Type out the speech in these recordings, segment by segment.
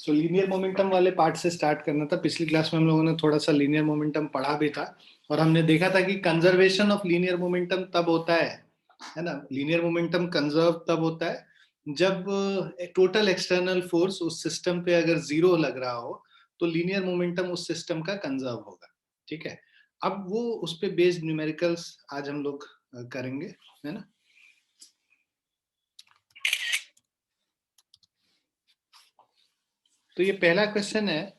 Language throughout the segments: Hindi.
सो लीनियर मोमेंटम वाले पार्ट से स्टार्ट करना था। पिछली क्लास में हम लोगों ने थोड़ा सा लीनियर मोमेंटम पढ़ा भी था और हमने देखा था कि कंजर्वेशन ऑफ लीनियर मोमेंटम तब होता है ना। लीनियर मोमेंटम कंजर्व तब होता है जब टोटल एक्सटर्नल फोर्स उस सिस्टम पे अगर जीरो लग रहा हो तो लीनियर मोमेंटम उस सिस्टम का कंजर्व होगा। ठीक है, अब वो उस पे बेस्ड न्यूमेरिकल्स आज हम लोग करेंगे, है ना। तो ये पहला क्वेश्चन है,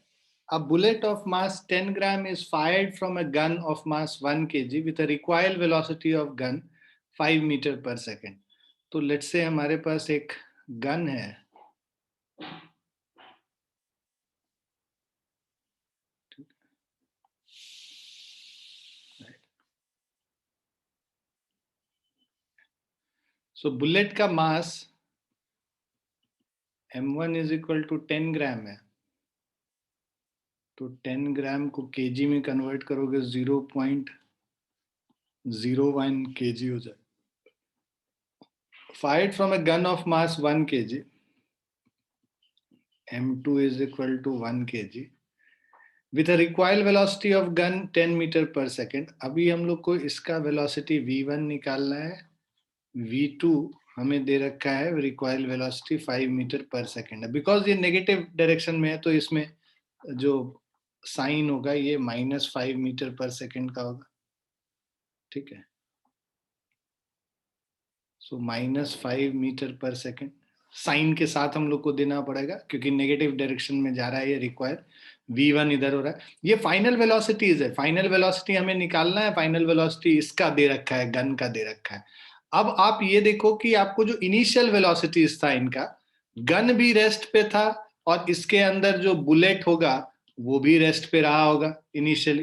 a bullet of mass 10 gram is fired from a gun of mass 1 kg with a recoil velocity of gun 5 meter per second। तो लेट्स से हमारे पास एक गन है, सो बुलेट का मास m1 इज इक्वल टू 10 ग्राम है। तो 10 ग्राम को केजी में कन्वर्ट करोगे 0.01 kg हो जाए। Fired from a gun of mass 1 kg, m2 is equal to 1 kg with a recoil velocity of gun 10 metre per second. अभी हम लोग को इसका वेलोसिटी v1 निकालना है, v2 हमें दे रखा है recoil velocity 5 metre per second. Because ये नेगेटिव डायरेक्शन में है तो इसमें जो साइन होगा ये -5 मीटर पर सेकेंड का होगा। ठीक है, सो -5 मीटर पर सेकेंड साइन के साथ हम लोग को देना पड़ेगा क्योंकि नेगेटिव डायरेक्शन में जा रहा है ये रिक्वायर। v1 इधर हो रहा है, ये फाइनल वेलोसिटीज है। फाइनल वेलोसिटी हमें निकालना है, फाइनल वेलोसिटी इसका दे रखा है, गन का दे रखा है। अब आप ये देखो कि आपको जो इनिशियल वेलोसिटीज था इनका, गन भी रेस्ट पे था और इसके अंदर जो बुलेट होगा वो भी रेस्ट पे रहा होगा इनिशियली,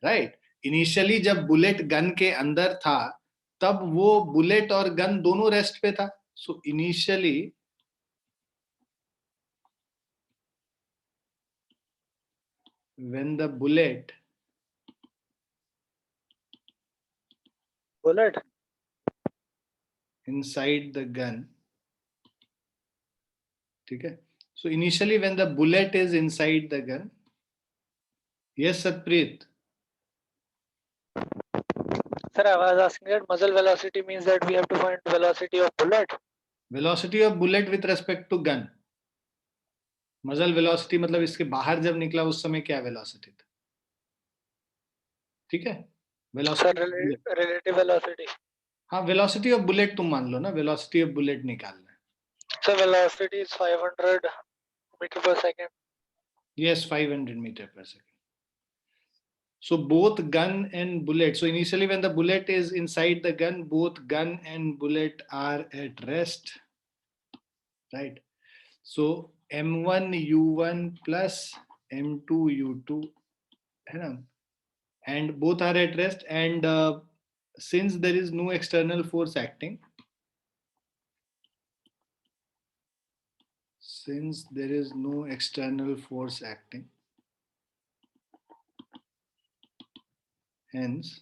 राइट। इनिशियली जब बुलेट गन के अंदर था तब वो बुलेट और गन दोनों रेस्ट पे था। So initially when the bullet inside the gun, ठीक है, so initially when the bullet is inside the gun, yes Satpreet, Sir, I was asking that muzzle velocity means that we have to find velocity of bullet. velocity of bullet with respect to gun, muzzle velocity मतलब इसके बाहर जब निकला उस समय क्या वेलोसिटी था। ठीक है, Sir, वेलोसिटी, relative velocity. हाँ वेलोसिटी ऑफ बुलेट तुम मान लो ना, वेलोसिटी ऑफ बुलेट निकालना है। So velocity is 500 meter per second. Yes, 500 meter per second. So both gun and bullet. So initially when the bullet is inside the gun, both gun and bullet are at rest, right? So M1 U1 plus M2 U2, है ना? And both are at rest. And since there is no external force acting, hence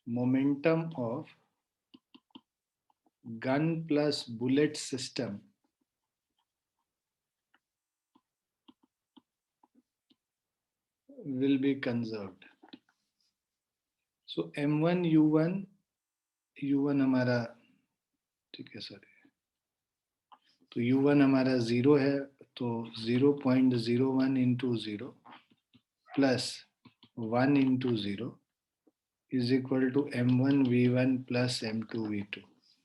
momentum of gun plus bullet system will be conserved. So M1 U1 हमारा, ठीक है सर, तो U1 हमारा 0 है तो 0.01 into 0 plus 1 into 0 is equal to M1 V1 plus M2 V2,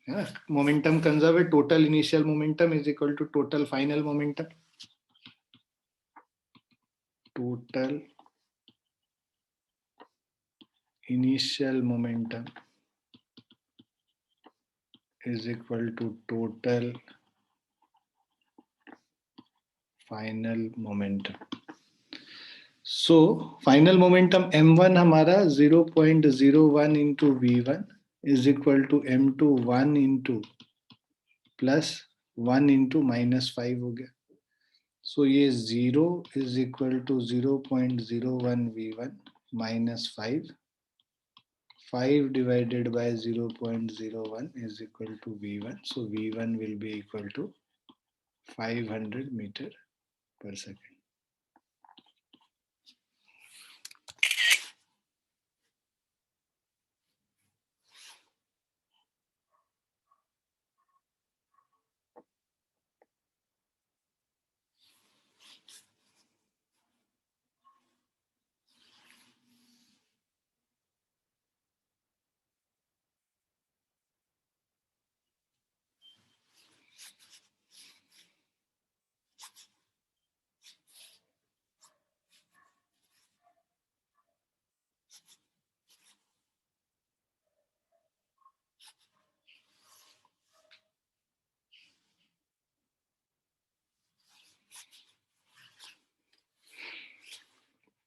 है ना। मोमेंटम कंजर्व है, total initial momentum is equal to total final momentum, total initial momentum is equal to total final momentum. So final momentum m1 हमारा 0.01 into v1 is equal to m2 1 into plus 1 into -5 हो गया। So ये 0 is equal to 0.01 v1 minus 5 5 divided by 0.01 is equal to V1. So V1 will be equal to 500 meter per second.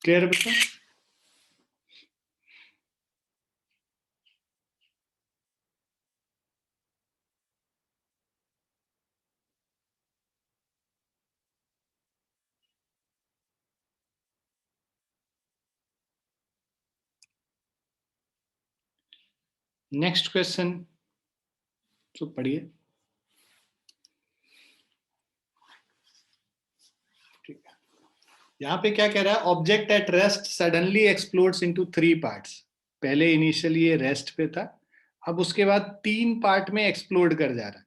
Clear है बेटा? नेक्स्ट क्वेश्चन तो पढ़िए। ठीक है, यहाँ पे क्या कह रहा है? Object at rest suddenly explodes into 3 parts. पहले इनिशियली ये रेस्ट पे था, अब उसके बाद 3 पार्ट में एक्सप्लोड कर जा रहा है।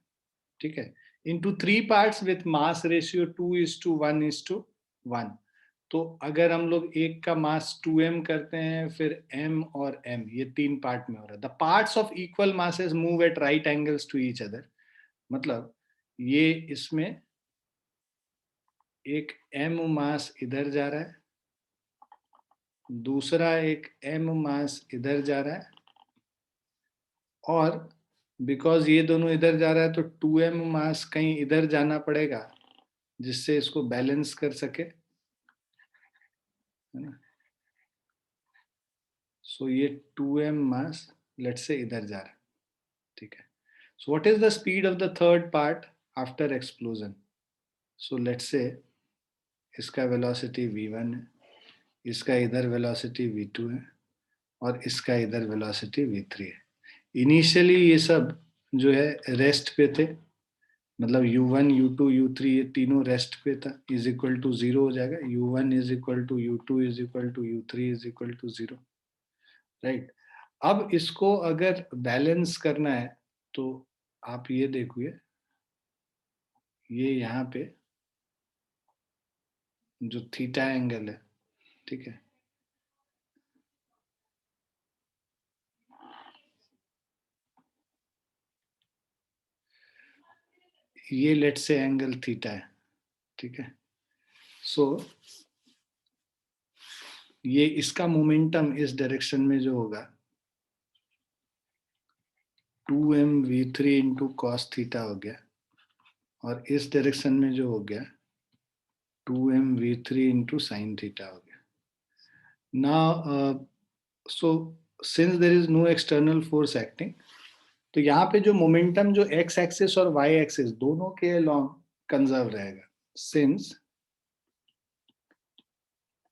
ठीक है, into 3 parts with mass ratio 2:1:1। तो अगर हम लोग एक का मास 2m करते हैं, फिर m और m, ये 3 पार्ट में हो रहा है। The parts of equal masses move at right angles to each other. मतलब ये इसमें एक m मास इधर जा रहा है, दूसरा एक m मास इधर जा रहा है, और बिकॉज ये दोनों इधर जा रहा है तो 2m मास कहीं इधर जाना पड़ेगा जिससे इसको बैलेंस कर सके, है ना? सो ये 2m मास लेट्स से इधर जा रहा है। ठीक है, so what is the speed of the third part after explosion? So let's say इसका वेलोसिटी v1 है, इसका इधर वेलोसिटी v2 है, और इसका इधर वेलोसिटी v3 है। इनिशियली ये सब जो है रेस्ट पे थे, मतलब u1 u2 u3 ये तीनों रेस्ट पे था, इज इक्वल टू 0 हो जाएगा। u1 is equal to u2 is equal to u3 is equal to 0, right? अब इसको अगर बैलेंस करना है तो आप ये देखिए, ये यहाँ पे जो थीटा एंगल है, ठीक है, ये लेट से एंगल थीटा है। ठीक है, सो ये इसका मोमेंटम इस डायरेक्शन में जो होगा 2mv3 इंटू कॉस थीटा हो गया, और इस डायरेक्शन में जो हो गया 2mv3 इंटू साइन थीटा हो गया। Now so since there is no external force acting, तो यहाँ पे जो मोमेंटम जो एक्स एक्सिस और वाई एक्सिस दोनों के अलोंग कंजर्व रहेगा, since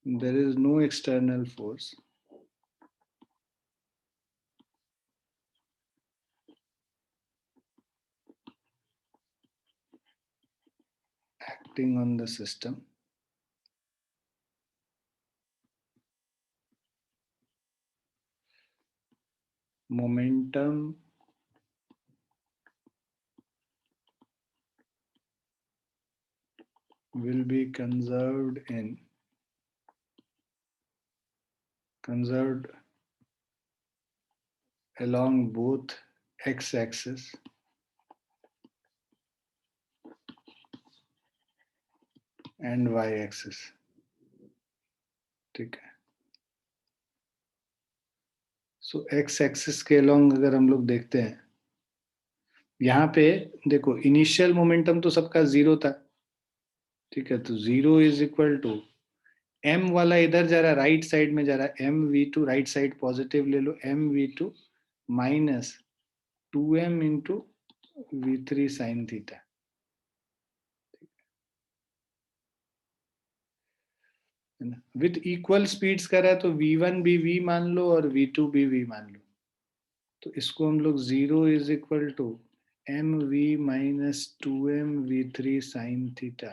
there is no external force acting on the system, momentum will be conserved along both x-axis and y-axis। ठीक है, सो एक्स एक्सिस के अलोंग अगर हम लोग देखते हैं, यहाँ पे देखो इनिशियल मोमेंटम तो सबका 0 था। ठीक है, तो 0 इज इक्वल टू m वाला इधर जा रहा है, राइट साइड में जा रहा है, mv2 राइट साइड पॉजिटिव ले लो, mv2 minus 2m into v3 sine theta. With equal speeds कर रहा है तो v1 भी v मान लो और v2 भी v मान लो। तो इसको हम लोग 0 is equal to M V minus 2m v3 sine theta.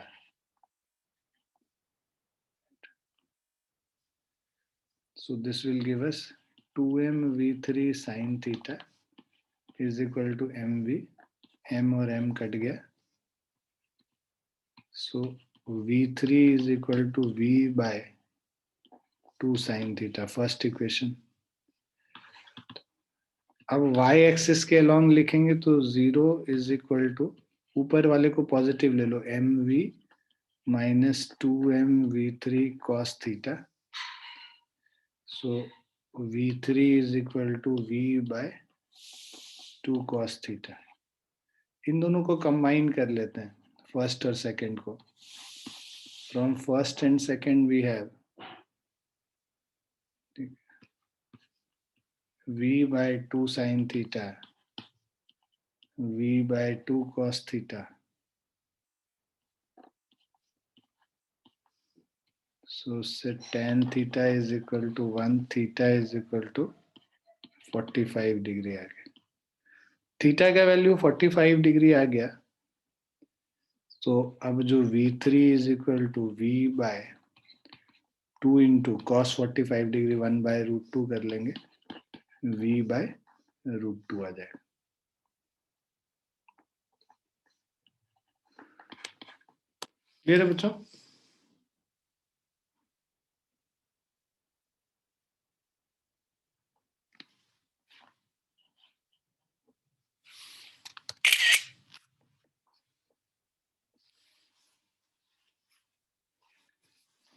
So this will give us 2m v3 sin theta is equal to mv. m और m कट गया. So v3 is equal to v by 2 sin theta. First equation. अब y एक्सिस के अलॉन्ग लिखेंगे तो 0 इज इक्वल टू ऊपर वाले को पॉजिटिव ले लो M V minus 2m v3 cos theta. So v3 is equal to v by 2 cos theta. इन दोनों को कंबाइन कर लेते हैं, फर्स्ट और सेकंड को. From first and second we have v by 2 sin theta, v by 2 cos theta. So say tan theta is equal to 1 theta is equal to 45 degree आ गया. थीटा का वैल्यू 45 डिग्री आ गया. तो अब जो v3 is equal to v by 2 into cos 45 degree 1 by root 2 कर लेंगे, v बाय रूट 2 आ जाएगा. क्लियर है बच्चों?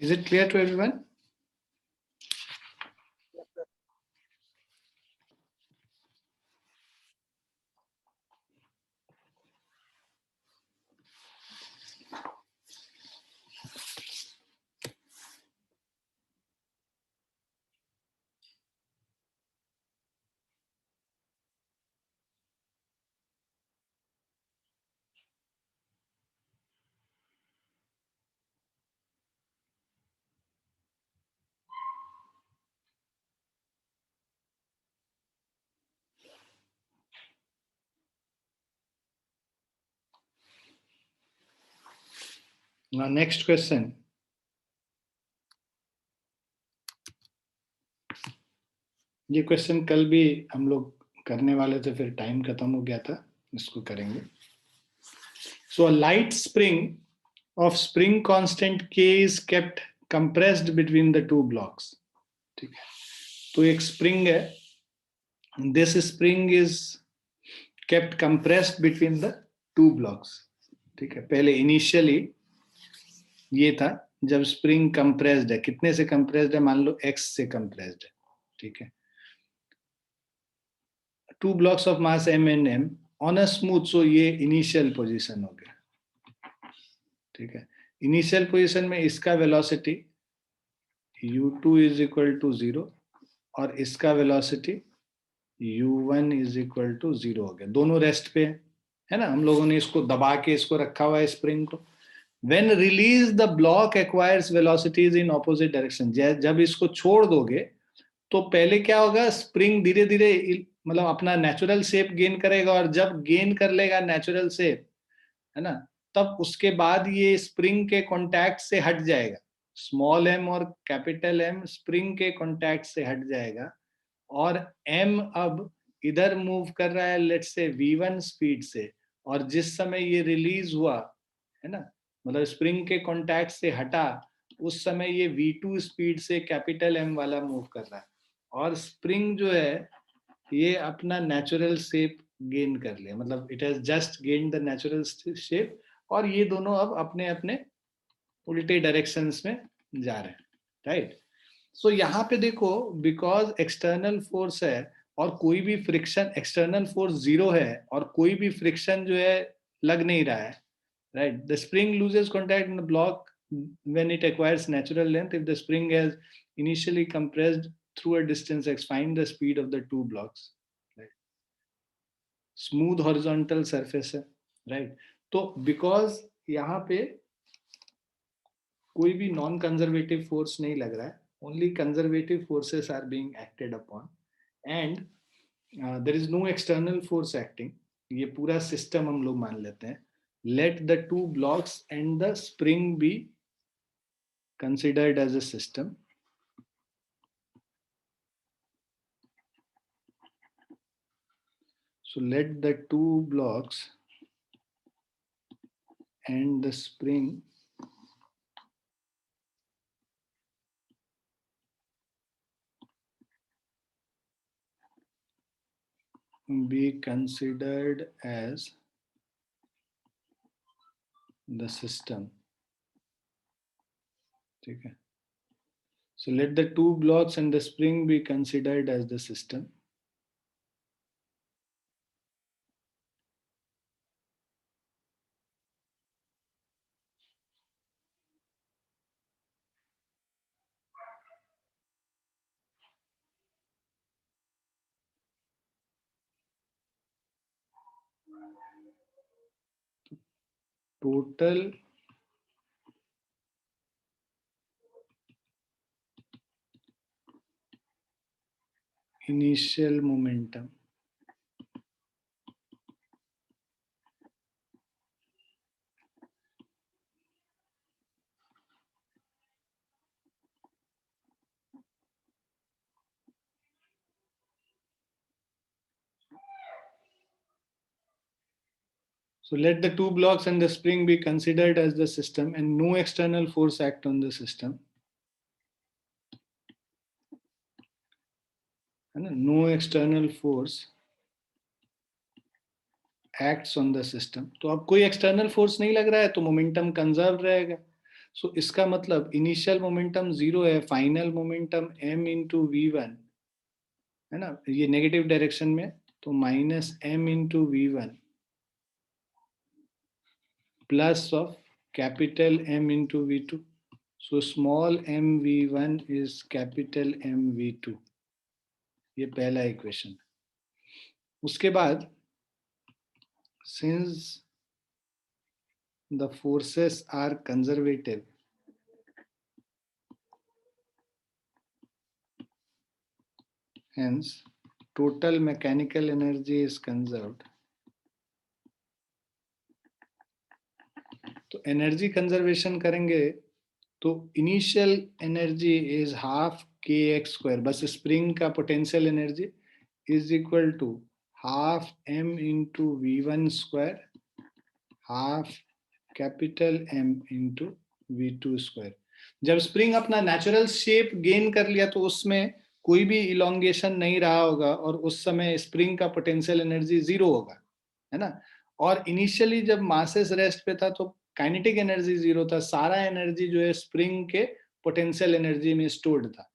Is it clear to everyone? Now next question. ये क्वेश्चन कल भी हम लोग करने वाले थे, फिर टाइम खत्म हो गया था. इसको करेंगे. So a light spring of spring constant K is kept compressed between the two blocks. ठीक है. तो एक स्प्रिंग है. This spring is kept compressed between the two blocks. ठीक है. पहले इनिशियली ये था जब स्प्रिंग कंप्रेस्ड है. कितने से कंप्रेस्ड है? मान लो x से कंप्रेस्ड है. ठीक है. Two blocks of mass m and m on a smooth. So ये इनिशियल पोजीशन हो गया. ठीक है. इनिशियल पोजीशन में इसका velocity u2 is equal to 0 और इसका velocity u1 is equal to 0 हो गया. दोनों रेस्ट पे है ना. हम लोगों ने इसको दबा के इसको रखा हुआ है स्प्रिंग को. When release the block acquires velocities in opposite direction. जब इसको छोड़ दोगे तो पहले क्या होगा, स्प्रिंग धीरे धीरे मतलब अपना नेचुरल शेप गेन करेगा. और जब गेन कर लेगा नेचुरल शेप, है ना, तब उसके बाद ये स्प्रिंग के कांटेक्ट से हट जाएगा. स्मॉल m और कैपिटल M स्प्रिंग के कांटेक्ट से हट जाएगा. और m अब इधर मूव कर रहा है लेट्स से v1 स्पीड से. और जिस समय ये रिलीज हुआ, है ना, मतलब स्प्रिंग के कांटेक्ट से हटा, उस समय ये v2 स्पीड से कैपिटल M वाला मूव कर रहा है. और स्प्रिंग जो है ये अपना नेचुरल शेप गेन कर लिया, मतलब it has just gain the natural shape. और ये दोनों अब अपने अपने उल्टे डायरेक्शंस में जा रहे हैं. राइट. सो यहाँ पे देखो, बिकॉज एक्सटर्नल फोर्स है और कोई भी फ्रिक्शन, एक्सटर्नल फोर्स 0 है और कोई भी फ्रिक्शन जो है लग नहीं रहा है. Right. The spring loses contact in the block when it acquires natural length. If the spring has initially compressed through a distance x, find the speed of the two blocks. Right. Smooth horizontal surface है. Right. तो because यहाँ पे कोई भी नॉन कंजर्वेटिव फोर्स नहीं लग रहा है, only conservative forces are being acted upon, and there is no external force acting, ये पूरा सिस्टम हम लोग मान लेते हैं. Let the two blocks and the spring be considered as a system. So let the two blocks and the spring be considered as the system. Okay. So let the two blocks and the spring be considered as the system. Total initial momentum So let the two blocks and the spring be considered as the system and no external force act on the system. And no external force acts on the system. तो अब कोई external force नहीं लग रहा है तो momentum conserved रहेगा. So इसका मतलब initial momentum 0 है, final momentum m into v1 है ना, ये negative direction में तो minus m into v1 plus of capital M into v2. So small m v1 is capital M v2. ये पहला इक्वेशन. उसके बाद since the forces are conservative, hence total mechanical energy is conserved. तो एनर्जी कंजर्वेशन करेंगे तो इनिशियल एनर्जी इज हाफ के एक्स स्क्वायर, बस स्प्रिंग का potential energy is equal to half M into V one square half capital M into V two square. जब स्प्रिंग अपना नेचुरल शेप गेन कर लिया तो उसमें कोई भी इलोंगेशन नहीं रहा होगा और उस समय स्प्रिंग का पोटेंशियल एनर्जी 0 होगा, है ना. और इनिशियली जब मासेस रेस्ट पे था तो काइनेटिक एनर्जी 0 था, सारा एनर्जी जो है स्प्रिंग के पोटेंशियल एनर्जी में स्टोर्ड था.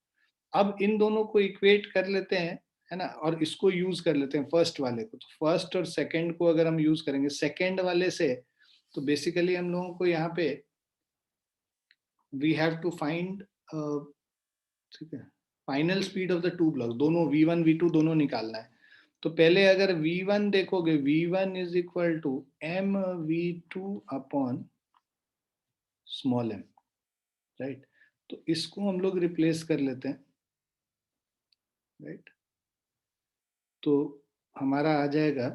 अब इन दोनों को इक्वेट कर लेते हैं, है ना, और इसको यूज कर लेते हैं फर्स्ट वाले को. तो फर्स्ट और सेकंड को अगर हम यूज करेंगे सेकंड वाले से तो बेसिकली हम लोगों को यहाँ पे वी हैव टू फाइंड, ठीक है, final speed of the two block, दोनों v1 v2 दोनों निकालना है. तो पहले अगर v1 देखोगे v1 is equal to m v2 upon small m, right. तो इसको हम लोग रिप्लेस कर लेते हैं, राइट. तो हमारा आ जाएगा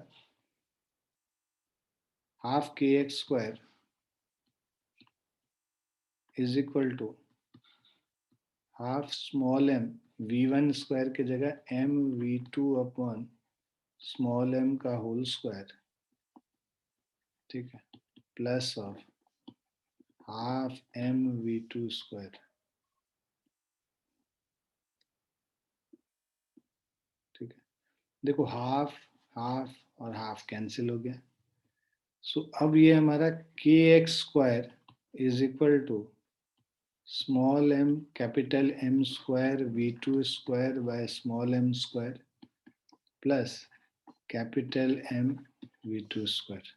हाफ के x square is equal to half small m v1 square की जगह m v2 upon small m का होल स्क्वायर, ठीक है, plus of half m v2 square. ठीक है, देखो हाफ हाफ और हाफ कैंसिल हो गया. सो अब ये हमारा k x square is equal to small m capital M square v2 square by small m square plus capital M v2 square.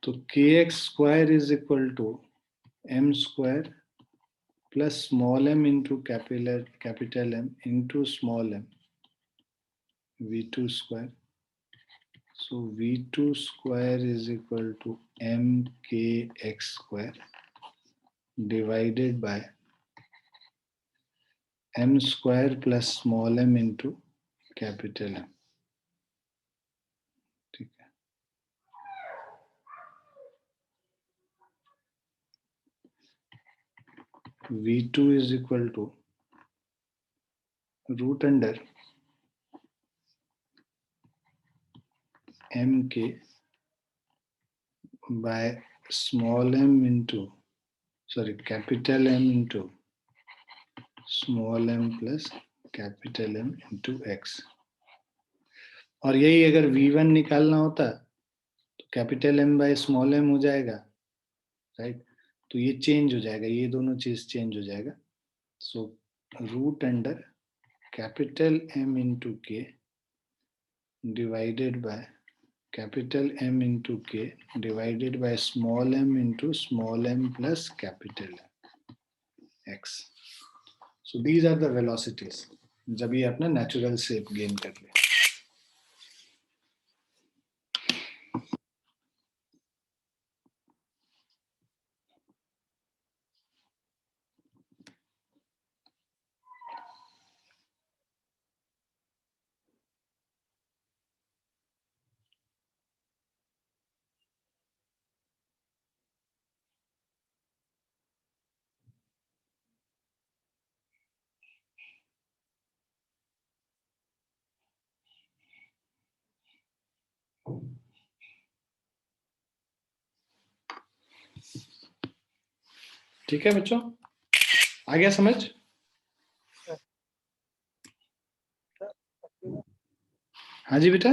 तो के x square is equal to m square plus small m into capital M into small m v2 square. So v2 square is equal to mkx square divided by m square plus small m into capital M. ठीक है, V2 is equal to root under mk by small m into, sorry, capital M into small m plus capital M into x. और यही अगर V1 निकालना होता तो capital M bye small m हो जाएगा, राइट? तो ये चेंज हो जाएगा, ये दोनों चीज चेंज हो जाएगा. So root under capital M into K divided by capital M into K divided by small m into small m plus capital X. So these are the velocities जब ये अपना natural shape gain कर ले. ठीक है बच्चों, आ गया समझ? हाँ जी बेटा.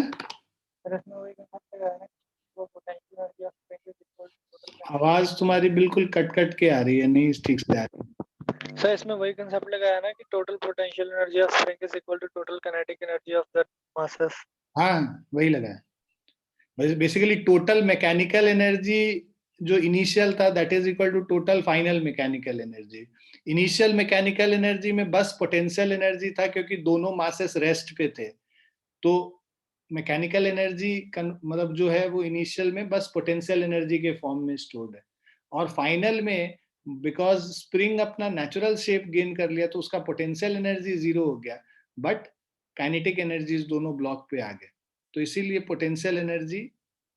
आवाज तुम्हारी बिल्कुल कट कट के आ रही है, नहीं ठीक से आ रही. सर इसमें वही कंसेप्ट लगाया ना कि total potential energy of spring is equal to total kinetic energy of the masses. हाँ वही लगा है. बेसिकली टोटल मैकेनिकल एनर्जी जो इनिशियल था that is equal to total final mechanical energy. Initial mechanical energy में बस पोटेंशियल एनर्जी था क्योंकि दोनों मासेस रेस्ट पे थे. तो मैकेनिकल एनर्जी मतलब जो है वो इनिशियल में बस पोटेंशियल एनर्जी के फॉर्म में स्टोर्ड है. और फाइनल में बिकॉज स्प्रिंग अपना नेचुरल शेप गेन कर लिया तो उसका पोटेंशियल एनर्जी जीरो हो गया, बट काइनेटिक एनर्जीज दोनों ब्लॉक पे आ गए. तो इसीलिए पोटेंशियल एनर्जी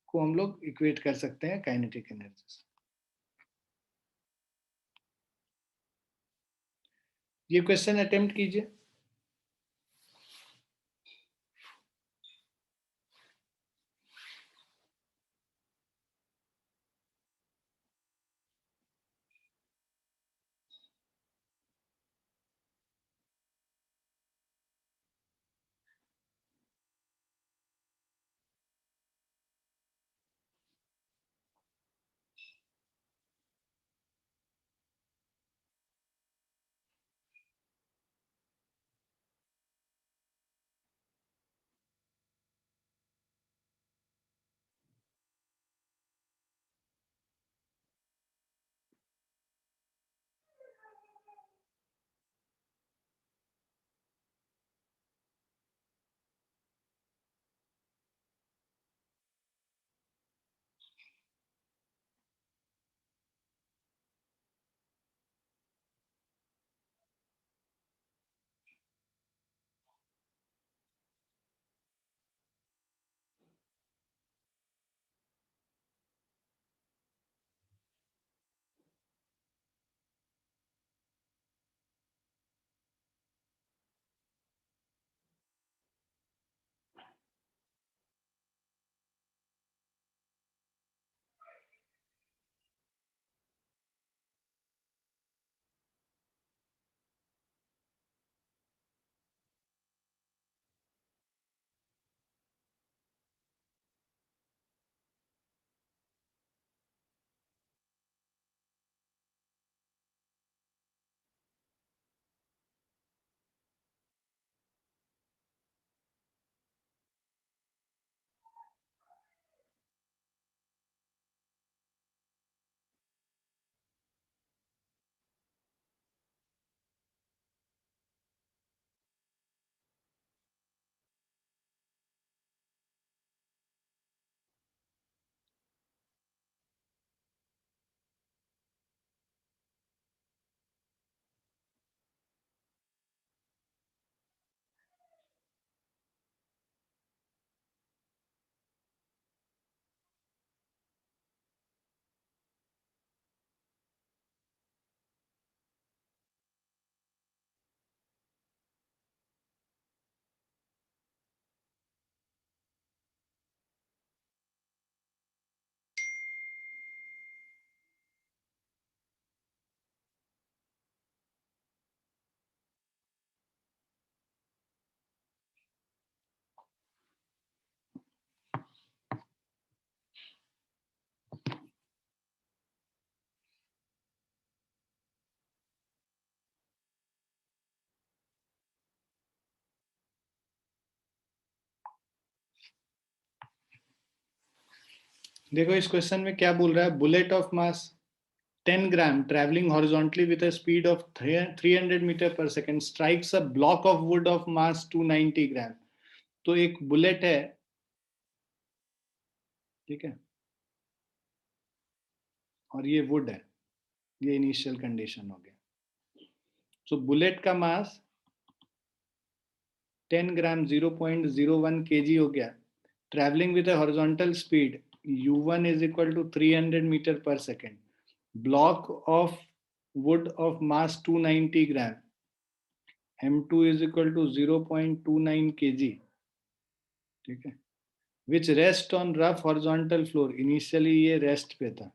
को हम लोग इक्वेट कर सकते हैं काइनेटिक एनर्जी से. ये क्वेश्चन अटेम्प्ट कीजिए. देखो इस क्वेश्चन में क्या बोल रहा है, bullet of mass 10 gram traveling horizontally with a speed of 300 metre per second strikes a block of wood of mass 290 gram. तो एक बुलेट है, ठीक है, और ये वुड है, ये इनिशियल कंडीशन हो गया। सो बुलेट का मास 10 ग्राम 0.01 kg हो गया, travelling with a horizontal speed u1 is equal to 300 metre per second, block of wood of mass 290 gram, m2 is equal to 0.29 kg, ठीक है, which rest on rough horizontal floor, initially ये रेस्ट पे था।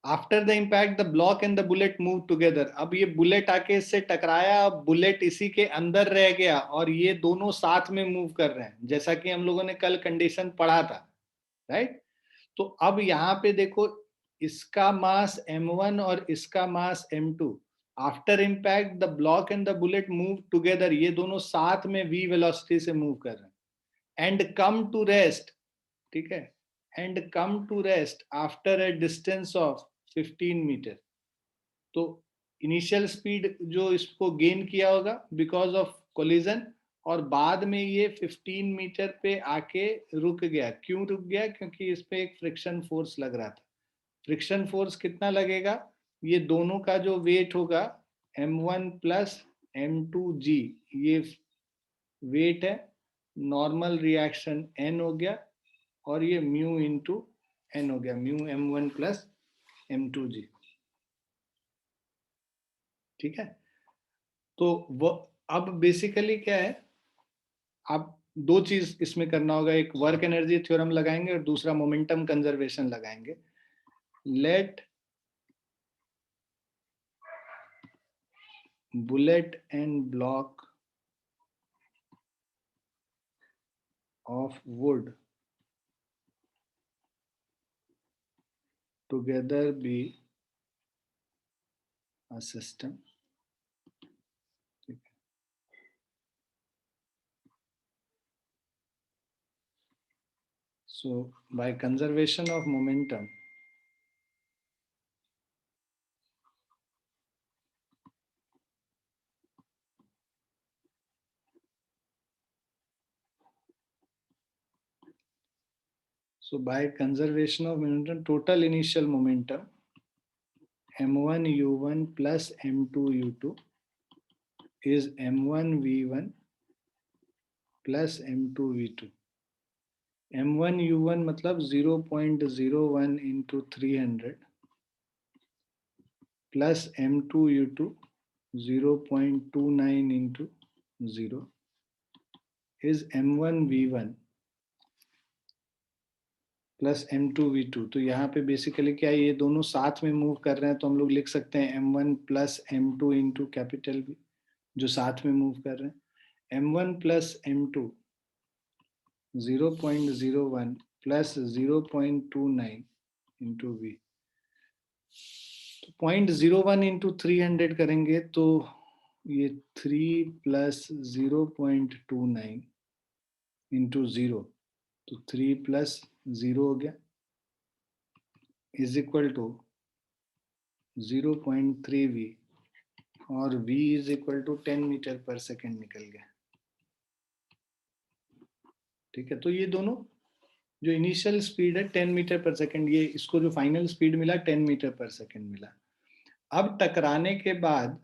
After the impact the block and the bullet move together, अब ये बुलेट आके इससे टकराया, अब बुलेट इसी के अंदर रह गया और ये दोनों साथ में मूव कर रहे हैं, जैसा कि हम लोगों ने कल कंडीशन पढ़ा था, राइट। तो अब यहाँ पे देखो, इसका मास m1 और इसका मास m2, after impact the block and the bullet move together, ये दोनों साथ में v वेलोसिटी से मूव कर रहे हैं, एंड कम टू रेस्ट, ठीक है, and come to rest after a distance of 15 metre. तो इनिशियल स्पीड जो इसको गेन किया होगा बिकॉज ऑफ कोलिजन, और बाद में ये 15 मीटर पे आके रुक गया। क्यों रुक गया? क्योंकि इस पे एक फ्रिक्शन फोर्स लग रहा था। फ्रिक्शन फोर्स कितना लगेगा? ये दोनों का जो वेट होगा m1 प्लस m2g, ये वेट है, नॉर्मल रिएक्शन n हो गया, और ये म्यू इंटू एन हो गया, म्यू m1 प्लस m2g, ठीक है। तो वो अब बेसिकली क्या है, आप दो चीज इसमें करना होगा, एक वर्क एनर्जी थ्योरम लगाएंगे और दूसरा मोमेंटम कंजर्वेशन लगाएंगे। Let bullet and block of wood together be a system, so by conservation of momentum, so by conservation of momentum, total initial momentum m1 u1 plus m2 u2 is m1 v1 plus m2 v2। m1 u1 मतलब 0.01 into 300 plus m2 u2 0.29 into 0 is m1 v1 plus m2 v2। तो यहाँ पे बेसिकली क्या है, ये दोनों साथ में मूव कर रहे हैं, तो हम लोग लिख सकते हैं m1 plus m2 into capital V, जो साथ में मूव कर रहे हैं। m1 plus m2 0.01 plus 0.29 into V, 0.01 into 300 करेंगे तो ये 3 प्लस 0.29 इंटू 0, तो 3 प्लस 0 हो गया, इज इक्वल टू 0.3v, और v is equal to 10 metre per second निकल गया, ठीक है। तो ये दोनों जो इनिशियल स्पीड है 10 मीटर पर सेकेंड, ये इसको जो फाइनल स्पीड मिला 10 मीटर पर सेकेंड मिला। अब टकराने के बाद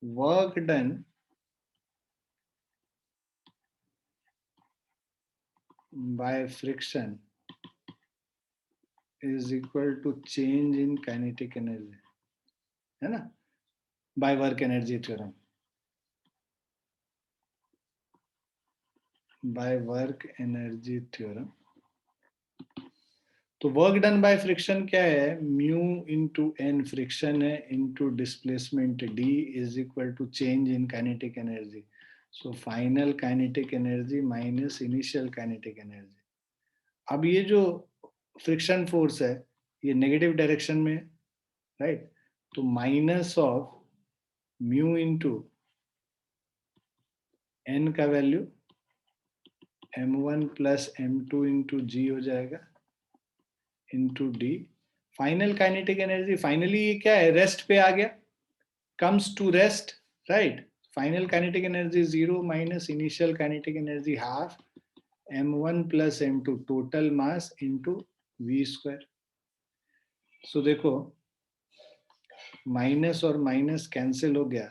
work done by friction is equal to change in kinetic energy, है ना, by work energy theorem, by work energy theorem. तो वर्क डन बाय फ्रिक्शन क्या है, म्यू इंटू एन फ्रिक्शन है into displacement d is equal to change in kinetic energy. So final kinetic energy minus initial kinetic energy. अब ये जो फ्रिक्शन फोर्स है ये नेगेटिव डायरेक्शन में, राइट, तो minus of mu into N का value m1 plus m2 into G हो जाएगा into D. Final kinetic energy, finally ये क्या है, रेस्ट पे आ गया, comes to rest, right? Final kinetic energy 0 minus initial kinetic energy half m1 plus m2 total mass into v square. So देखो माइनस और माइनस कैंसिल हो गया,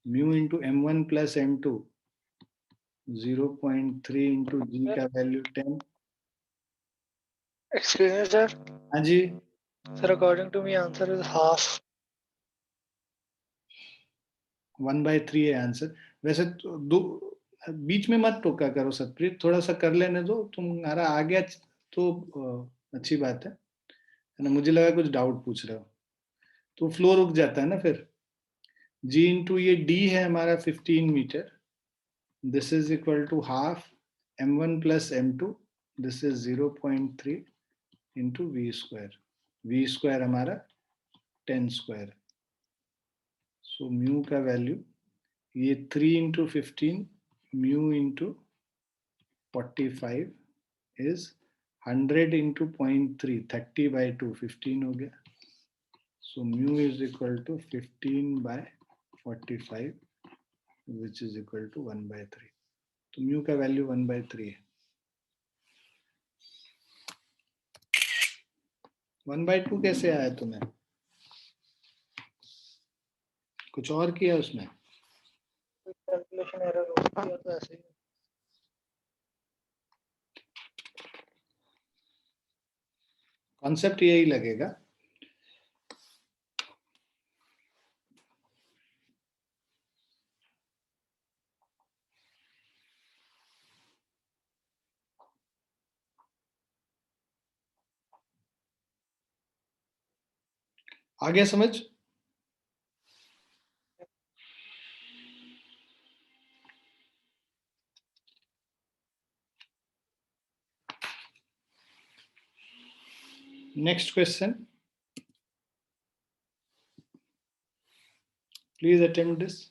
mu into m1 plus m2 0.3 into G का वैल्यू 10। Excuse me, sir. हाँ जी, Sir, according to me, answer is half. 1/3 है आंसर। वैसे तो दो बीच में मत टोका करो सतप्रीत, थोड़ा सा कर लेने दो, तुम्हारा आ गया तो अच्छी बात है ना। मुझे लगा कुछ डाउट पूछ रहे हो, तो फ्लो रुक जाता है ना फिर। जी इंटू ये डी है हमारा 15 metre, this is equal to half m1 plus m2, this is 0.3 into v square. V square हमारा 10 स्क्वायर। सो म्यू का वैल्यू ये 3 into 15 mu into 45 is 100 into 0.3, 30 by 2, 15 हो गया। So mu is equal to 15 by 45 which is equal to 1/3। तो म्यू का वैल्यू 1/3 है। 1/2 कैसे आया तुम्हें, कुछ और किया उसमें? कैलकुलेशन एरर हो गया तो ऐसे ही। कॉन्सेप्ट यही लगेगा। आ गया समझ? Next question, please attempt this.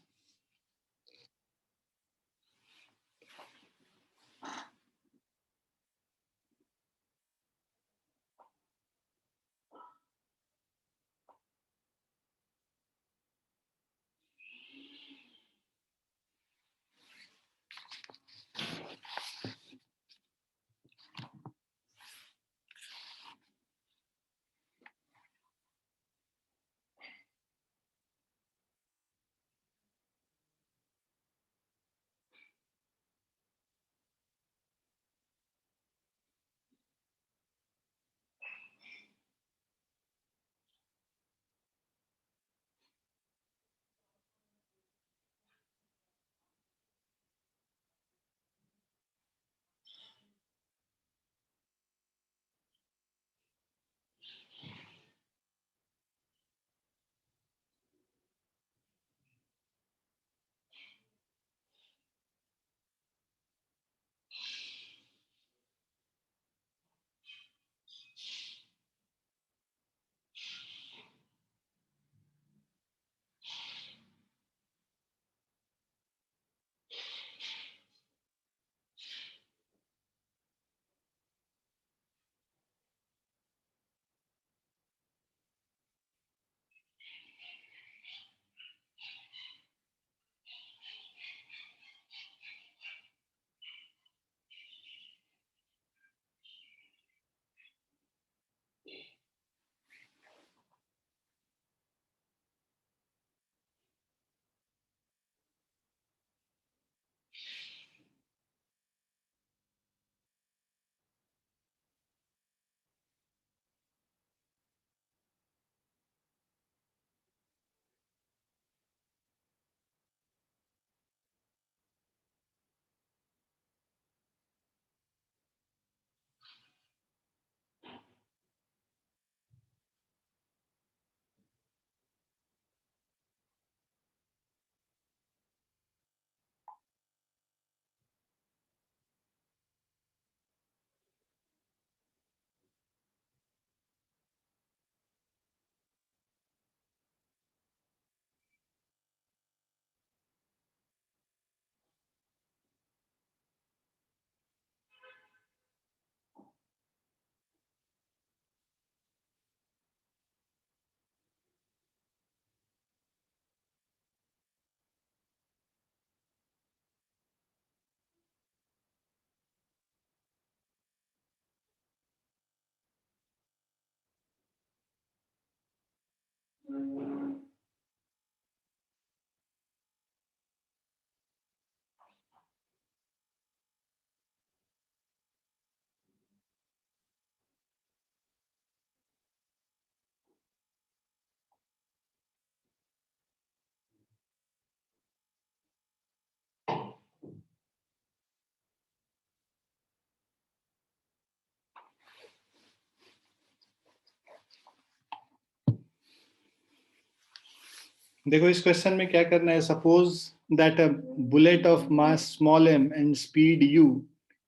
देखो इस क्वेश्चन में क्या करना है. Suppose that a bullet of mass small m and speed u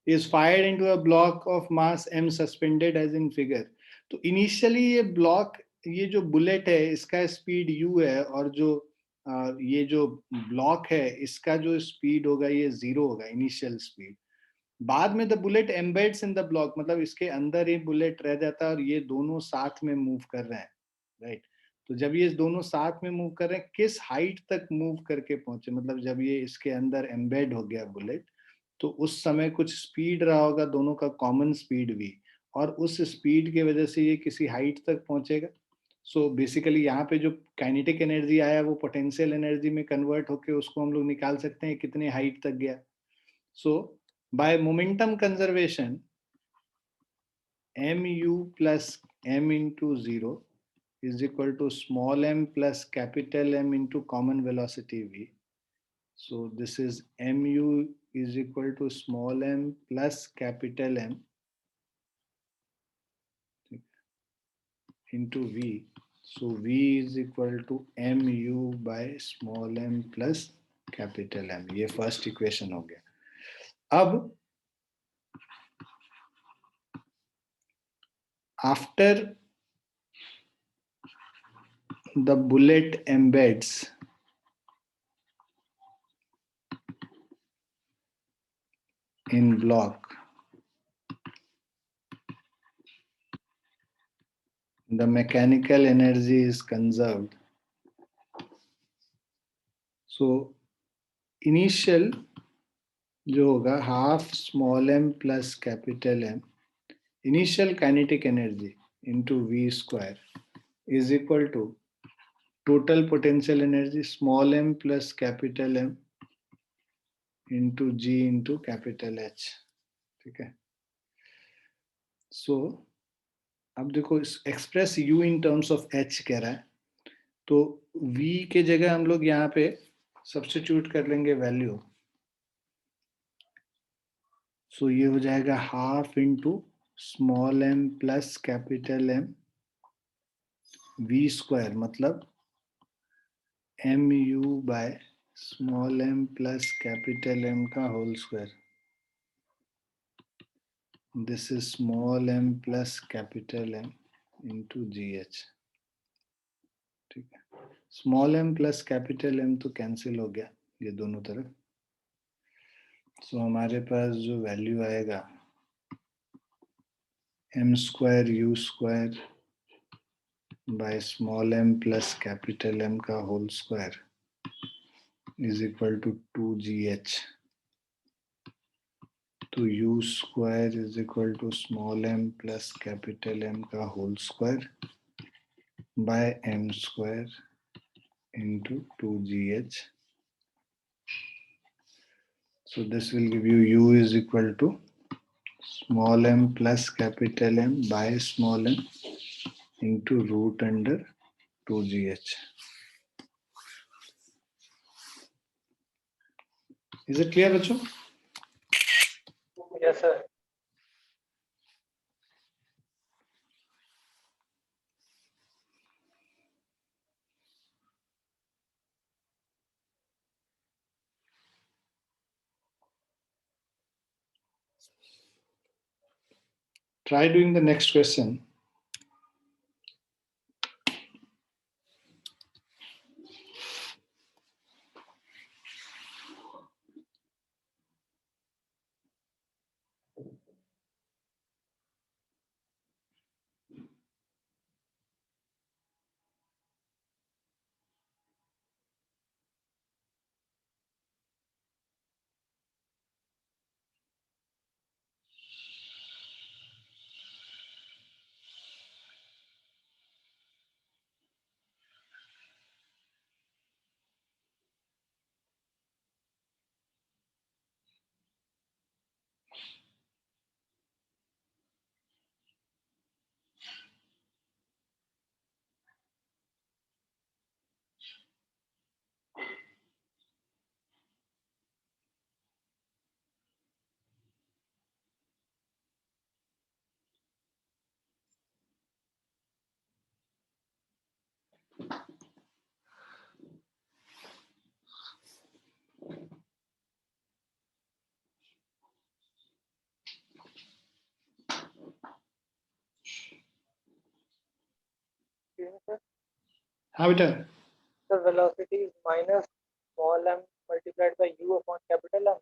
is fired into a block of mass m suspended as in figure. तो इनिशियली ये ब्लॉक, ये जो बुलेट है इसका स्पीड u है, और जो ये जो ब्लॉक है इसका जो स्पीड होगा ये 0 होगा, इनिशियल स्पीड. बाद में the bullet embeds in the block, मतलब इसके अंदर ये बुलेट रह जाता है और ये दोनों साथ में मूव कर रहे हैं, राइट. तो जब ये दोनों साथ में मूव कर रहे हैं, किस हाइट तक मूव करके पहुंचे, मतलब जब ये इसके अंदर एम्बेड हो गया बुलेट, तो उस समय कुछ स्पीड रहा होगा दोनों का, कॉमन स्पीड v, और उस स्पीड की वजह से ये किसी हाइट तक पहुंचेगा. सो बेसिकली यहाँ पे जो काइनेटिक एनर्जी आया वो पोटेंशियल एनर्जी में कन्वर्ट होके उसको हम लोग निकाल सकते हैं कितने हाइट तक गया. सो by momentum conservation, mu plus m into 0 is equal to small m plus capital M into common velocity v. So this is mu is equal to small m plus capital M into v. So v is equal to mu by small m plus capital M. ये फर्स्ट इक्वेशन हो गया. अब after the bullet embeds in block, the mechanical energy is conserved. So initial जो होगा half small m plus capital M, initial kinetic energy into v square is equal to total potential energy small m plus capital M into g into capital H. ठीक है. सो अब देखो express u in terms of h कह रहा है, तो v के जगह हम लोग यहाँ पे सब्स्टिट्यूट कर लेंगे वैल्यू. सो ये हो जाएगा half into small m plus capital M v square, मतलब mu by small m plus capital M का whole square. This is small m plus capital M into GH. ठीक है. Small m plus capital M तो कैंसिल हो गया ये दोनों तरफ. सो हमारे पास जो वैल्यू आएगा m square u square by small m plus capital M का whole square is equal to 2GH. तो u square is equal to small m plus capital M का whole square by m square into 2GH. So this will give you u is equal to small m plus capital M by small m into root under 2GH. Is it clear, बच्चों? Yes, sir. Try doing the next question. हाँ बेटा, The velocity is minus small m multiplied by u upon capital M.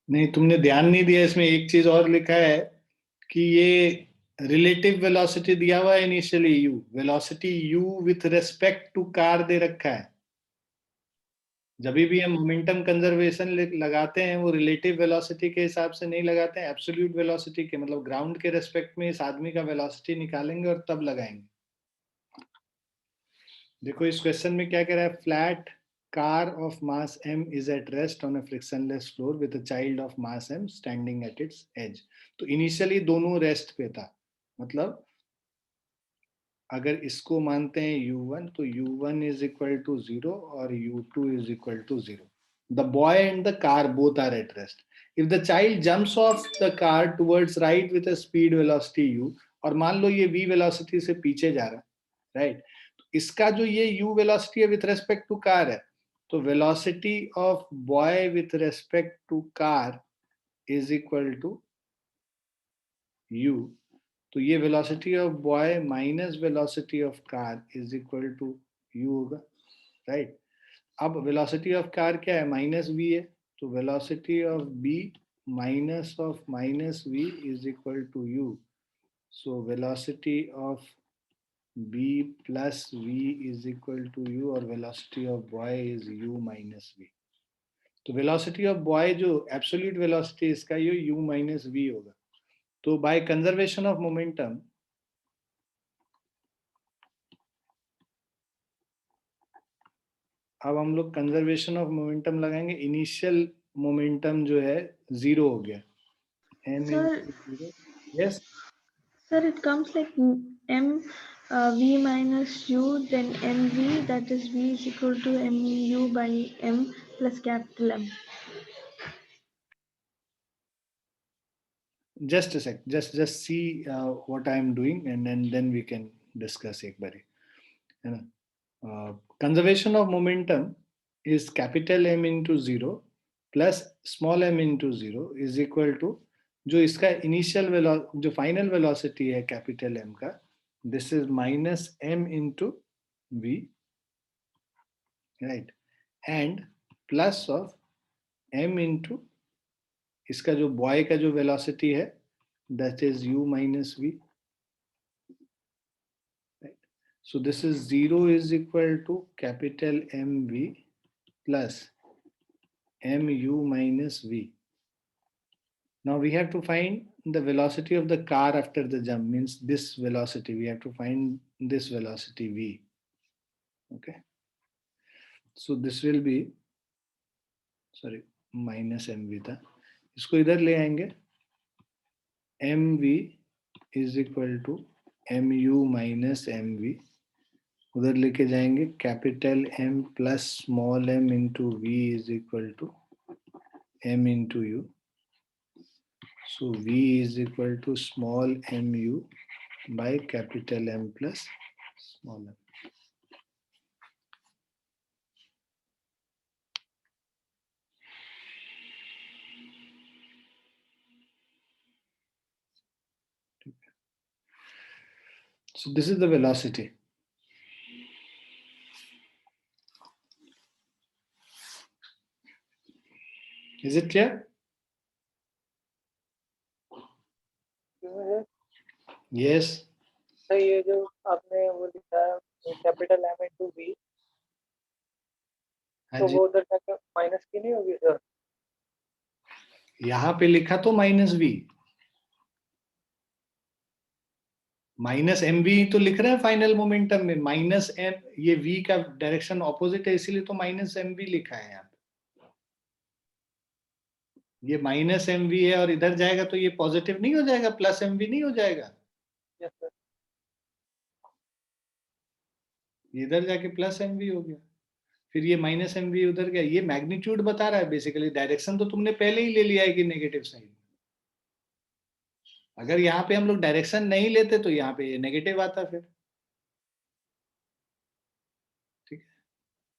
नहीं तुमने ध्यान नहीं दिया, इसमें एक चीज और लिखा है कि ये रिलेटिव वेलोसिटी दिया हुआ है initially, u velocity u with respect to car दे रखा है। जब भी हम मोमेंटम कंजर्वेशन लगाते हैं वो रिलेटिव वेलोसिटी के हिसाब से नहीं लगाते हैं, एब्सोल्यूट वेलोसिटी के, मतलब ग्राउंड के रेस्पेक्ट में इस आदमी का वेलोसिटी निकालेंगे और तब लगाएंगे। देखो इस क्वेश्चन में क्या कह रहा है, flat car of mass m is at rest on a frictionless floor with a child of mass m standing at its edge। तो इनिशियली दोनों रेस्ट पे था, मतलब अगर इसको मानते हैं u1 तो u1 is equal to 0 और u2 is equal to 0। The boy and the car both are at rest. If the child jumps off the car towards right with a speed velocity u, और मान लो ये v velocity से पीछे जा रहा है, राइट, तो इसका जो ये u velocity है विथ रेस्पेक्ट टू कार है, तो velocity of boy with respect to car is equal to u। तो ये velocity of boy minus velocity of car is equal to u होगा, राइट। अब वेलोसिटी ऑफ कार क्या है, माइनस वी है, तो velocity of B minus v is equal to u. So velocity of B plus v is equal to u, और velocity of boy is u minus v. तो वेलोसिटी ऑफ बॉय जो एब्सोल्यूट वेलोसिटी इसका ये यू माइनस वी होगा। तो बाय कंजर्वेशन ऑफ मोमेंटम, अब हम लोग कंजर्वेशन ऑफ मोमेंटम लगाएंगे, इनिशियल मोमेंटम जो है जीरो हो गया, m Sir, into zero। Yes, sir, it comes like m v minus u, then mv, that is v is equal to mu by m plus capital M. Just a sec, just see what I am doing and then we can discuss एक बारी, है ना। Conservation of momentum is capital M into zero plus small m into zero is equal to जो इसका इनिशियल जो फाइनल वेलोसिटी है कैपिटल M का, this is minus m into v, right, and plus of m into इसका जो बॉय का जो वेलोसिटी है that is u minus v, so this is 0 is equal to capital mv plus mu minus v। Now we have to find the velocity of the car after the jump, means this velocity, we have to find this velocity v, okay। So this will be, sorry, minus mv था, इसको इधर ले आएंगे, mv is equal to mu minus mv, उधर लेके जाएंगे, capital M plus small m into v is equal to m into u. So v is equal to small m u by capital M plus small m। So this is the velocity. Is it clear? Yes. तो ये जो आपने वो लिखा है कैपिटल M into V, हाँ तो जी, वो उधर जाकर माइनस की नहीं होगी सर? यहाँ पे लिखा तो minus v, minus m v तो लिख रहे हैं फाइनल मोमेंटम में, माइनस m, ये v का डायरेक्शन ऑपोजिट है इसीलिए तो माइनस एम वी लिखा है यहाँ पे। ये माइनस एम वी है और इधर जाएगा तो ये पॉजिटिव नहीं हो जाएगा, प्लस एम वी नहीं हो जाएगा, यस सर। ये इधर जाके प्लस एम वी हो गया, फिर ये माइनस एम वी उधर गया। ये मैग्नीट्यूड बता रहा है बेसिकली, डायरेक्शन तो तुमने पहले ही ले लिया है कि नेगेटिव साइड। अगर यहाँ पे हम लोग डायरेक्शन नहीं लेते तो यहाँ पे नेगेटिव आता फिर, ठीक है।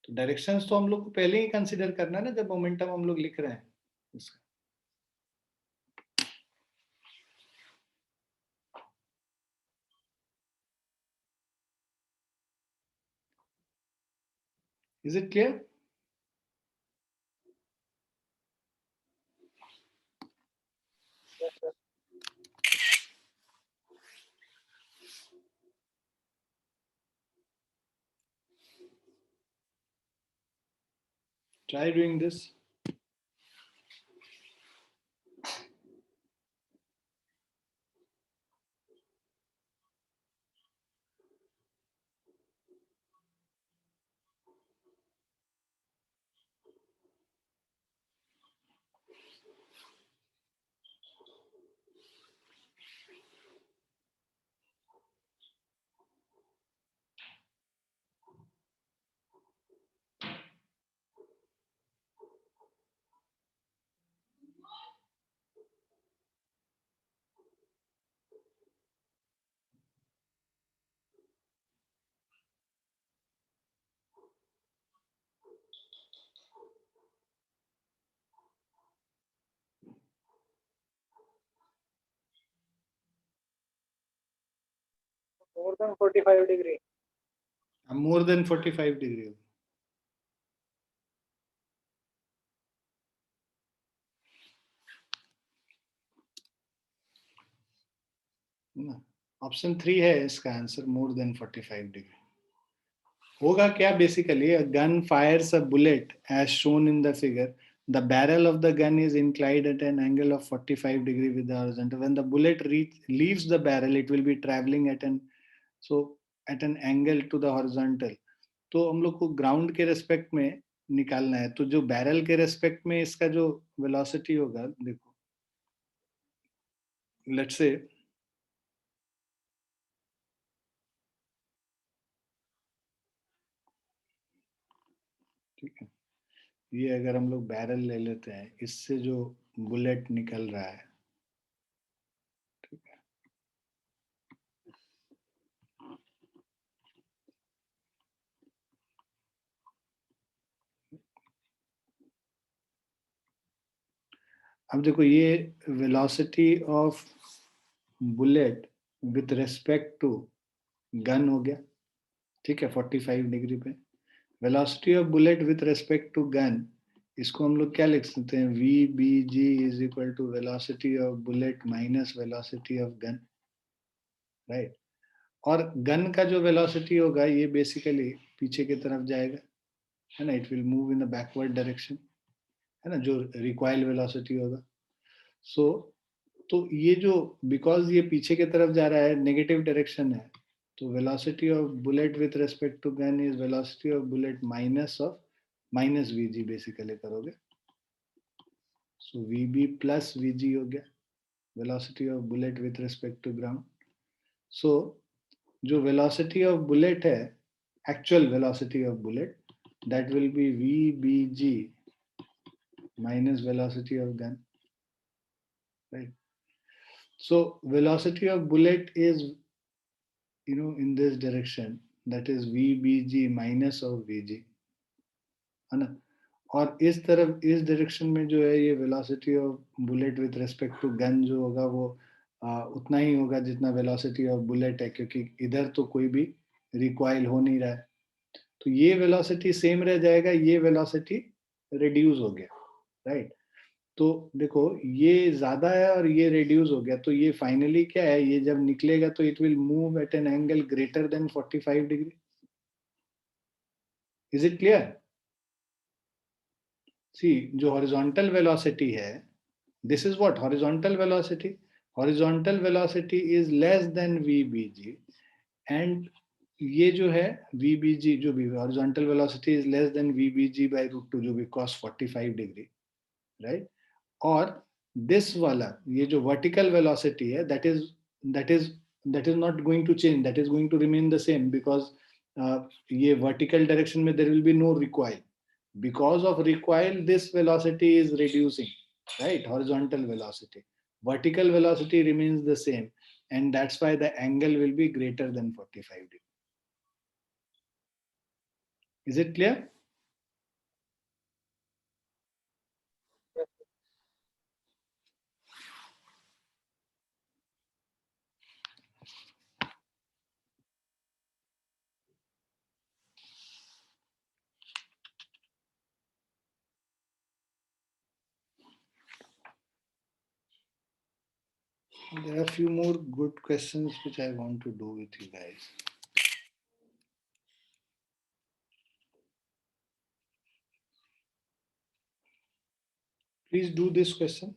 तो डायरेक्शंस तो हम लोग को पहले ही कंसिडर करना है ना जब मोमेंटम हम लोग लिख रहे हैं इसका। Is it clear? Yes, sir. Try doing this. More than 45 degree. More than 45 degree. Option 3 है इसका आंसर, मोर देन 45 डिग्री। होगा क्या basically, a gun fires a bullet as shown in the figure. The barrel of the gun is inclined at an angle of 45 degree with the horizontal. When the bullet leaves the barrel, it will be traveling at an angle to the horizontal. तो हम लोग को ग्राउंड के रेस्पेक्ट में निकालना है, तो जो बैरल के रेस्पेक्ट में इसका जो वेलोसिटी होगा, देखो लेट्स से ठीक है, ये अगर हम लोग बैरल ले लेते हैं, इससे जो बुलेट निकल रहा है, ठीक है, अब देखो ये velocity of bullet with respect to gun हो गया, ठीक है, 45 डिग्री पे। Velocity of bullet with respect to gun, इसको हम लोग क्या लिख सकते हैं, v b g is equal to velocity of bullet minus velocity of gun, right. और गन का जो वेलोसिटी होगा ये बेसिकली पीछे की तरफ जाएगा, है ना, it will move in the backward direction, है ना, जो रिकॉइल वेलोसिटी होगा। सो तो ये जो, बिकॉज ये पीछे की तरफ जा रहा है, नेगेटिव डायरेक्शन है, तो velocity of bullet with respect to gun is velocity of bullet minus V G basically करोगे, सो वीबी प्लस वीजी हो गया velocity of bullet with respect to ground. So जो वेलोसिटी ऑफ बुलेट है, actual velocity of bullet, that will be VBG minus velocity of gun, right? So velocity of bullet is, in this direction, that is VBG minus of VG, है ना। और इस तरफ, इस डायरेक्शन में जो है ये velocity of bullet with respect to gun जो होगा वो उतना ही होगा जितना वेलोसिटी ऑफ बुलेट है, क्योंकि इधर तो कोई भी रिकॉइल हो नहीं रहा है, तो ये वेलोसिटी सेम रह जाएगा, ये वेलोसिटी रिड्यूस हो गया, राइट। तो देखो ये ज्यादा है और ये रिड्यूस हो गया, तो ये फाइनली क्या है, ये जब निकलेगा तो it will move at an angle greater than 45 degree. Is it clear? See, जो हॉरिजॉन्टल वेलोसिटी है, this is what horizontal velocity, horizontal velocity is less than VBG, and ये जो है VBG, जो भी horizontal velocity is less than VBG by √2, जो भी cos 45 डिग्री, राइट। और दिस वाला, ये जो वर्टिकल वेलोसिटी है, that is not going to change, that is going to remain the same, because ये वर्टिकल डायरेक्शन में there will be no recoil, because of recoil this velocity is reducing, right, horizontal velocity, vertical velocity remains the same, and that's why the angle will be greater than 45 degree. Is it clear? Yes, sir. There are a few more good questions which I want to do with you guys. Please do this question.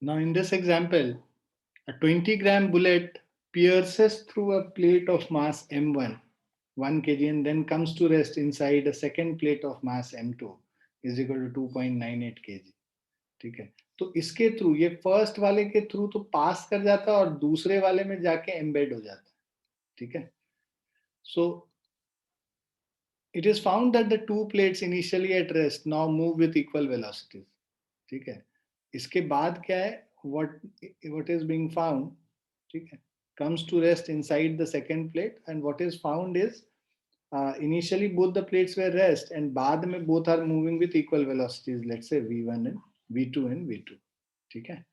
Now in this example, a 20-gram bullet pierces through a plate of mass m1, 1 kg, and then comes to rest inside a second plate of mass m2 is equal to 2.98 kg. ठीक है, तो इसके थ्रू, ये फर्स्ट वाले के थ्रू तो पास कर जाता है और दूसरे वाले में जाके एम्बेड हो जाता है. ठीक है, सो it is found that the two plates initially at rest now move with equal velocities. ठीक है, इसके बाद क्या है, what is being found, ठीक है, comes to rest inside the second plate, and what is found is initially both the plates were rest and बाद में both are moving with equal velocities, let's say v1 and v2 and v2. ठीक है.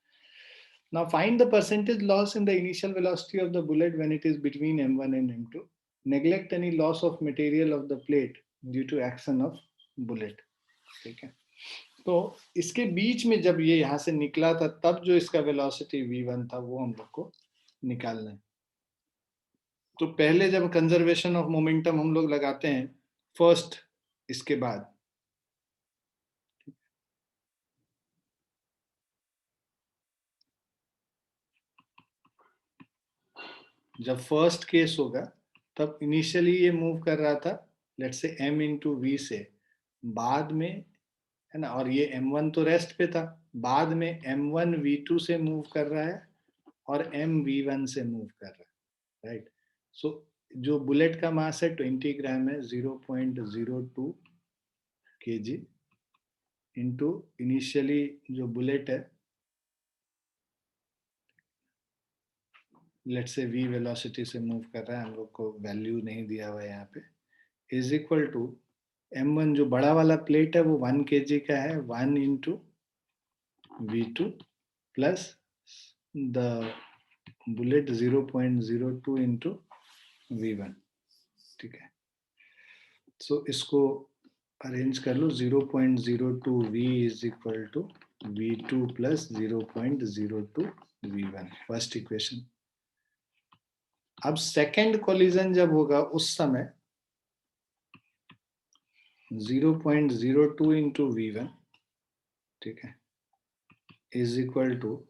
Now find the percentage loss in the initial velocity of the bullet when it is between m1 and m2. Neglect any loss of material of the plate due to action of bullet. ठीक है. तो इसके बीच में जब ये यहाँ से निकला था तब जो इसका वेलोसिटी v1 था वो हम लोग को निकालना है. तो पहले जब कंजर्वेशन ऑफ मोमेंटम हम लोग लगाते हैं फर्स्ट, इसके बाद जब फर्स्ट केस होगा तब इनिशियली ये मूव कर रहा था let's say m into we से, बाद में है ना, और ये m1 तो रेस्ट पे था, बाद में m1 v2 से मूव कर रहा है और m v1 से मूव कर रहा है. राइट. सो जो बुलेट का मास है 20 ग्राम है, 0.02 kg इंटू इनिशियली जो बुलेट है लेट्स से v वेलोसिटी से मूव कर रहा है, हम लोग को वैल्यू नहीं दिया हुआ है यहाँ पे, इज इक्वल टू m1 जो बड़ा वाला प्लेट है वो 1 kg का है, 1 into v2 plus the bullet 0.02 into v1. ठीक है. सो इसको अरेंज कर लो, 0.02 v is equal to v2 प्लस 0.02 v1, फर्स्ट इक्वेशन. अब सेकेंड कोलिजन जब होगा उस समय 0.02 इंटू v1, ठीक है, इज इक्वल टू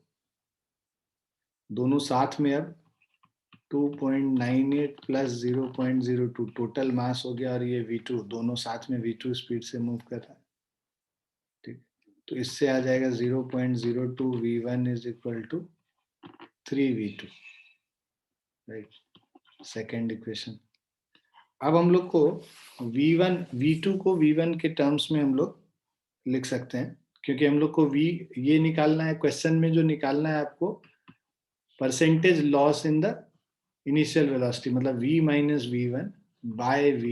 दोनों साथ में अब 2.98 प्लस 0.02 टोटल मास हो गया, और ये v2 दोनों साथ में v2 स्पीड से मूव कर रहा है. ठीक. तो इससे आ जाएगा 0.02 v1 is equal to 3v2. Right. Second equation. अब हम लोग को v1 v2 को v1 के टर्म्स में हम लोग लिख सकते हैं, क्योंकि हम लोग को v ये निकालना है, क्वेश्चन में जो निकालना है आपको percentage loss in the initial velocity, मतलब v minus v1 by v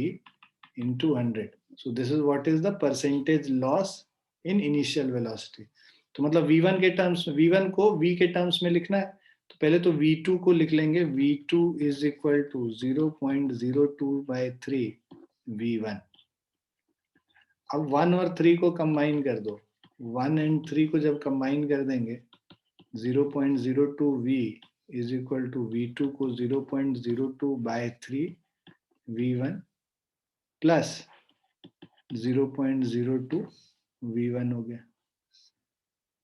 into 100. So this is what is the percentage loss in initial velocity. तो मतलब v1 के टर्म्स, v1 को v के टर्म्स में लिखना है, तो पहले तो v2 को लिख लेंगे, v2 is equal to 0.02 bye 3 v1. अब 1 और 3 को कंबाइन कर दो, 1 एंड 3 को जब कंबाइन कर देंगे 0.02 v is equal to v2 को 0.02 बाय 3 v1 प्लस 0.02 v1 हो गया.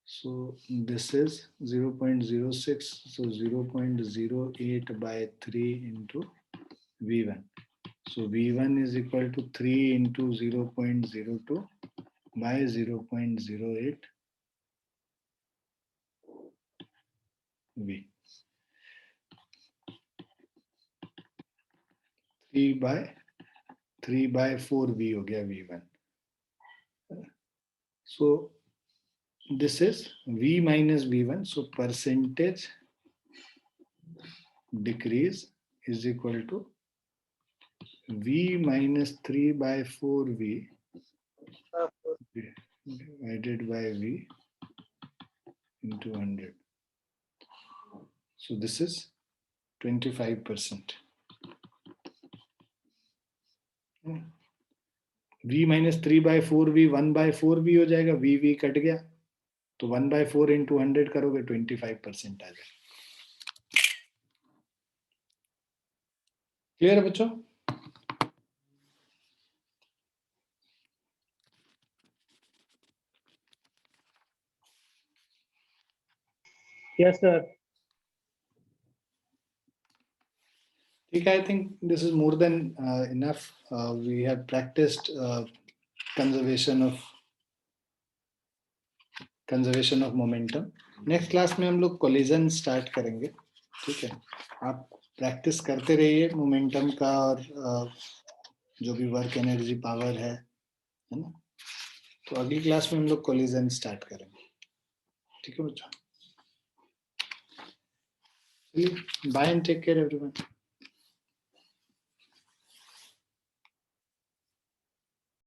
So this is 0.06, so 0.08 by 3 into v1. So v1 is equal to 3 into 0.02 by 0.08 v. 3 by 4 v हो गया v1. So this is v minus v1, so percentage decrease is equal to v minus 3 by 4 v divided by v into 100. So this is 25%. v minus 3 by 4 v 1 by 4 v हो जाएगा, v कट गया, तो 1 by 4 into 100 करोगे 25% आ जाएगा. क्लियर है बच्चों? Yes, sir. ठीक है, I think this is more than enough. We have practiced conservation of momentum. Next class में हम लोग कोलिजन स्टार्ट करेंगे. ठीक है, आप प्रैक्टिस करते रहिए मोमेंटम का, और जो भी वर्क एनर्जी पावर है ना. तो अगली क्लास में हम लोग कोलिजन स्टार्ट करेंगे. ठीक है बच्चों, bye and take care everyone.